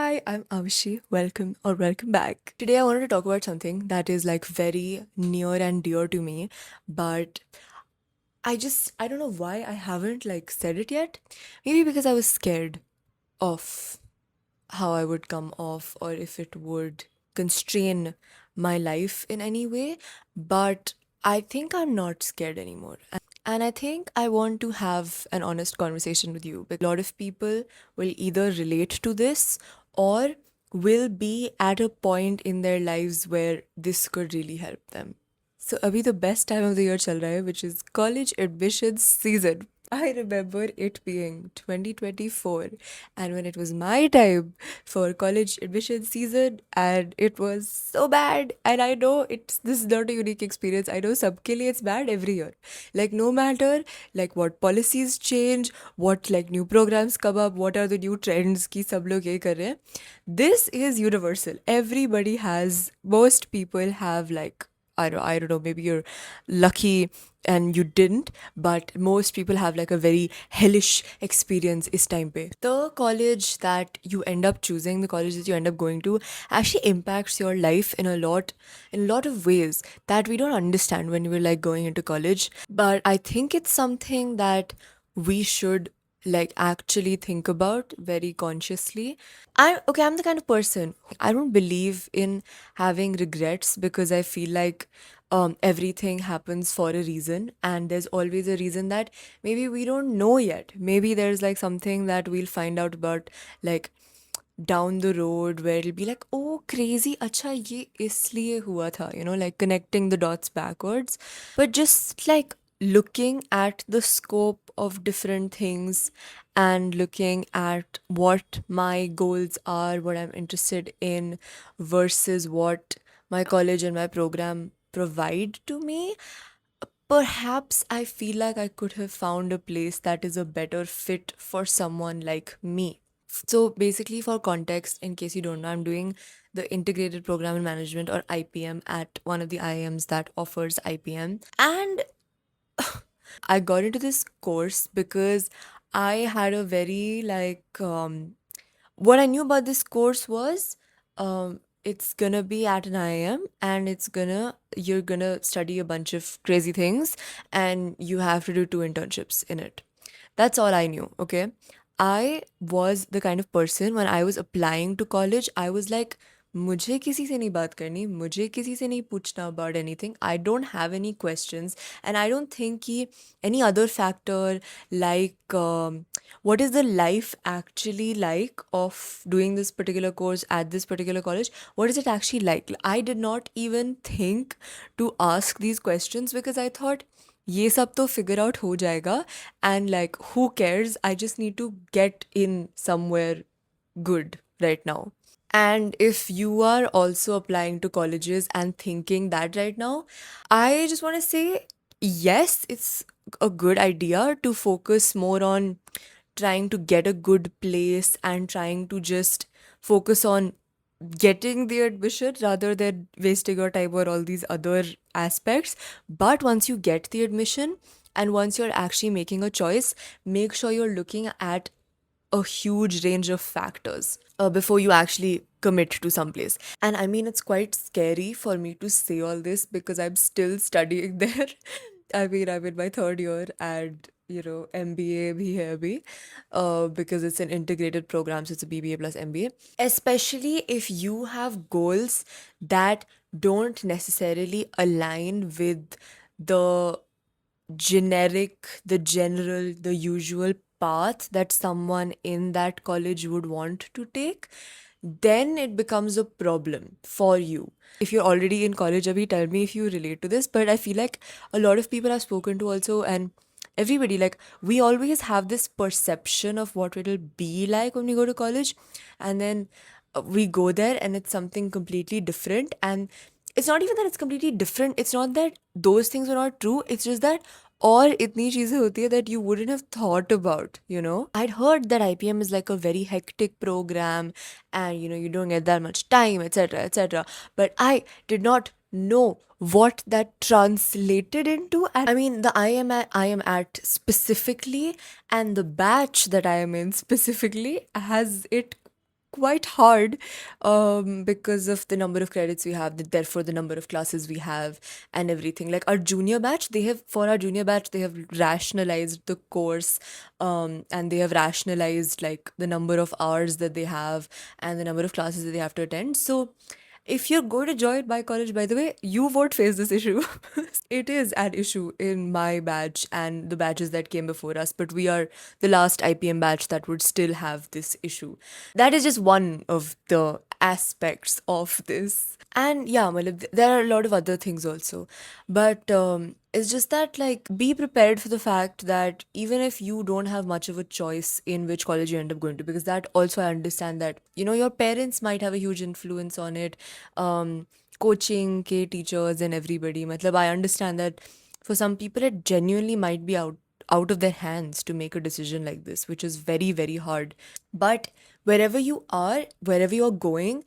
Hi, I'm Avishi. Welcome back. Today I wanted to talk about something that is like very near and dear to me, but I don't know why I haven't like said it yet. Maybe because I was scared of how I would come off or if it would constrain my life in any way, but I think I'm not scared anymore. And I think I want to have an honest conversation with you because a lot of people will either relate to this or will be at a point in their lives where this could really help them. So अभी the best time of the year चल रहा है, which is college admissions season. I remember it being 2024, and when it was my time for college admission season, and it was so bad. And I know this is not a unique experience. I know सबके लिए it's bad every year. Like no matter like what policies change, what like new programs come up, what are the new trends कि सब लोग ये कर रहे हैं. This is universal. Most people have like I don't know, maybe you're lucky and you didn't, but most people have like a very hellish experience is time pe. The college that you end up choosing, the college that you end up going to actually impacts your life in a lot of ways that we don't understand when we're like going into college. But I think it's something that we should like actually think about very consciously. I'm the kind of person I don't believe in having regrets because I feel like everything happens for a reason, and there's always a reason that maybe we don't know yet. Maybe there's like something that we'll find out about like down the road where it'll be like, oh crazy, acha ye isliye hua tha, like connecting the dots backwards. But just like looking at the scope of different things and looking at what my goals are, what I'm interested in versus what my college and my program provide to me, perhaps I feel like I could have found a place that is a better fit for someone like me. So, basically, for context, in case you don't know, I'm doing the Integrated Program and Management or IPM at one of the IIMs that offers IPM. And I got into this course because I had a very what I knew about this course was it's gonna be at an IIM and you're gonna study a bunch of crazy things and you have to do 2 internships in it. That's all I knew, okay? I was the kind of person when I was applying to college, I was like, मुझे किसी से नहीं बात करनी, मुझे किसी से नहीं पूछना about anything. I don't have any questions, and I don't think कि any other factor like what is the life actually like of doing this particular course at this particular college? What is it actually like? I did not even think to ask these questions because I thought ये सब तो figure out हो जाएगा and like who cares? I just need to get in somewhere good right now. And if you are also applying to colleges and thinking that right now, I just want to say yes, it's a good idea to focus more on trying to get a good place and trying to just focus on getting the admission rather than wasting your time on all these other aspects. But once you get the admission and once you're actually making a choice, make sure you're looking at a huge range of factors before you actually commit to someplace. And I mean, it's quite scary for me to say all this because I'm still studying there. I'm in my third year and MBA bhi hai abhi, because it's an integrated program, so it's a BBA plus MBA. Especially if you have goals that don't necessarily align with the the usual path that someone in that college would want to take, then it becomes a problem for you. If you're already in college, Abhi, tell me if you relate to this. But I feel like a lot of people I've spoken to also, and everybody, like, we always have this perception of what it'll be like when we go to college. And then we go there and it's something completely different. And it's not even that it's completely different. It's not that those things are not true. It's just that और इतनी चीज़ें होती है that you wouldn't have thought about. I'd heard that IPM is like a very hectic program and you don't get that much time, etc., etc. But I did not know what that translated into. And I mean, I am at specifically and the batch that I am in specifically has it quite hard because of the number of credits we have, therefore the number of classes we have and everything. Like our junior batch, for our junior batch, they have rationalized the course, and they have rationalized like the number of hours that they have and the number of classes that they have to attend. So if you're going to join my college, by the way, you won't face this issue. It is an issue in my batch and the batches that came before us, but we are the last IPM batch that would still have this issue. That is just one of the aspects of this. And yeah, Malib, there are a lot of other things also. But it's just that, like, be prepared for the fact that even if you don't have much of a choice in which college you end up going to, because that also I understand that, your parents might have a huge influence on it, coaching, K teachers, and everybody. Matlab, I understand that for some people, it genuinely might be out of their hands to make a decision like this, which is very, very hard. But wherever you are, wherever you're going,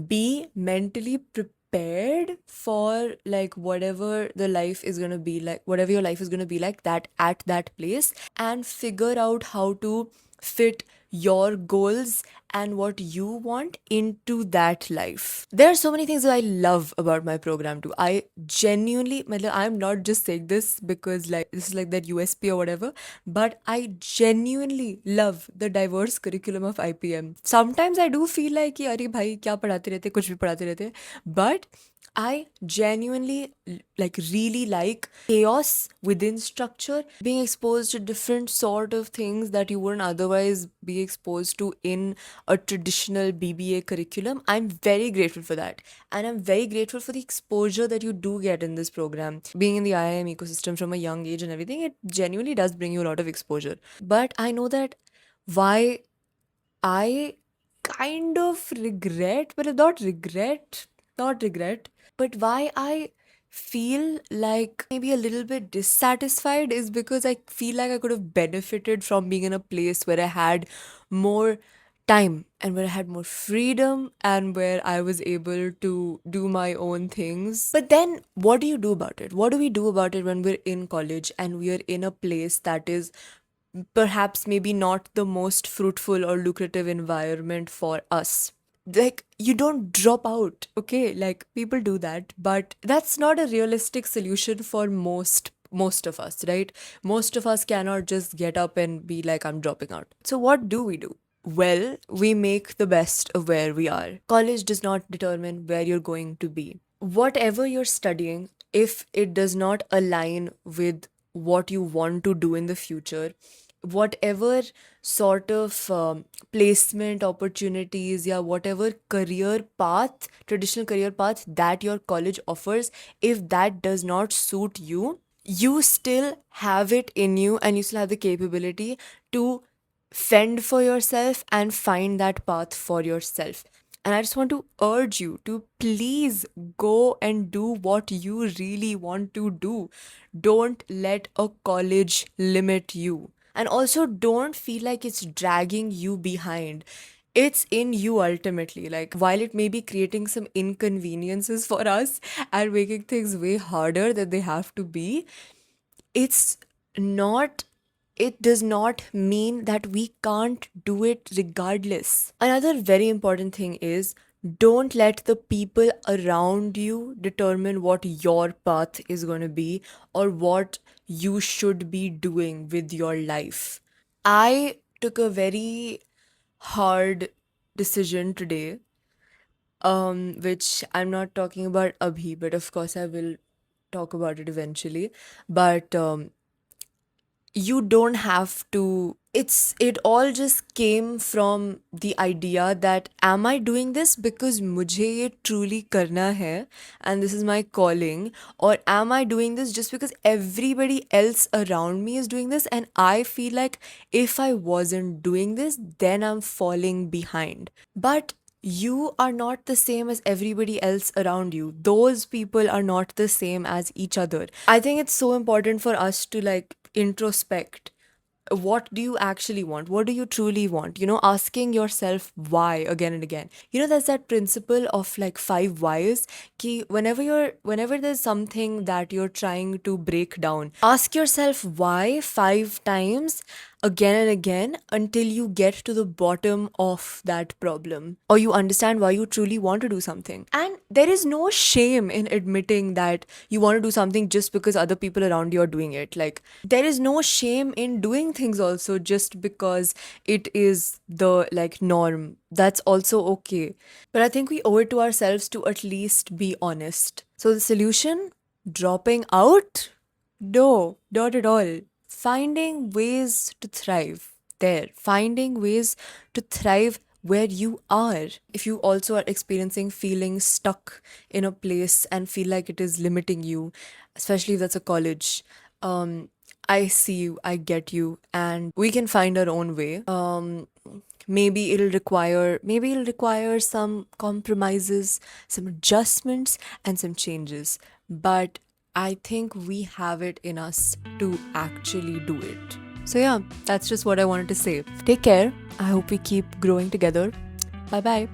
be mentally prepared for like whatever the life is going to be like, whatever your life is going to be like that at that place, and figure out how to fit your goals and what you want into that life. There are so many things that I love about my program too. I genuinely, matlab, I'm not just saying this because like this is like that USP or whatever, but I genuinely love the diverse curriculum of IPM. Sometimes I do feel like कि अरे भाई क्या पढ़ाते रहते, कुछ भी पढ़ाते रहते, but I genuinely like really like chaos within structure, being exposed to different sort of things that you wouldn't otherwise be exposed to in a traditional BBA curriculum. I'm very grateful for that. And I'm very grateful for the exposure that you do get in this program. Being in the IIM ecosystem from a young age and everything, it genuinely does bring you a lot of exposure. But I know that why I kind of regret, but not regret, but why I feel like maybe a little bit dissatisfied is because I feel like I could have benefited from being in a place where I had more time and where I had more freedom and where I was able to do my own things. But then, what do you do about it? What do we do about it when we're in college and we are in a place that is perhaps maybe not the most fruitful or lucrative environment for us? Like, you don't drop out, okay? Like, people do that, but that's not a realistic solution for most of us, right? Most of us cannot just get up and be like, I'm dropping out. So what do we do? Well, we make the best of where we are. College does not determine where you're going to be. Whatever you're studying, if it does not align with what you want to do in the future, whatever sort of placement opportunities, yeah, whatever career path, traditional career path that your college offers, if that does not suit you, you still have it in you and you still have the capability to fend for yourself and find that path for yourself. And I just want to urge you to please go and do what you really want to do. Don't let a college limit you. And also, don't feel like it's dragging you behind. It's in you ultimately. Like, while it may be creating some inconveniences for us and making things way harder than they have to be, it's not it does not mean that we can't do it regardless. Another very important thing is, don't let the people around you determine what your path is going to be or what you should be doing with your life. I took a very hard decision today, which I'm not talking about abhi, but of course I will talk about it eventually. But you don't have to, it all just came from the idea that, am I doing this because mujhe ye truly karna hai and this is my calling, or am I doing this just because everybody else around me is doing this and I feel like if I wasn't doing this then I'm falling behind. But you are not the same as everybody else around you. Those people are not the same as each other. I think it's so important for us to like introspect. What do you actually want? What do you truly want? Asking yourself why again and again. There's that principle of like 5 whys. Ki whenever there's something that you're trying to break down, ask yourself why 5 times again and again until you get to the bottom of that problem or you understand why you truly want to do something. And there is no shame in admitting that you want to do something just because other people around you are doing it. Like, there is no shame in doing things also just because it is the like norm. That's also okay. But I think we owe it to ourselves to at least be honest. So the solution? Dropping out? No, not at all. Finding ways to thrive there, finding ways to thrive where you are. If you also are experiencing feeling stuck in a place and feel like it is limiting you, especially if that's a college, I see you, I get you, and we can find our own way. Maybe it'll require some compromises, some adjustments, and some changes. But I think we have it in us to actually do it. So yeah, that's just what I wanted to say. Take care. I hope we keep growing together. Bye bye.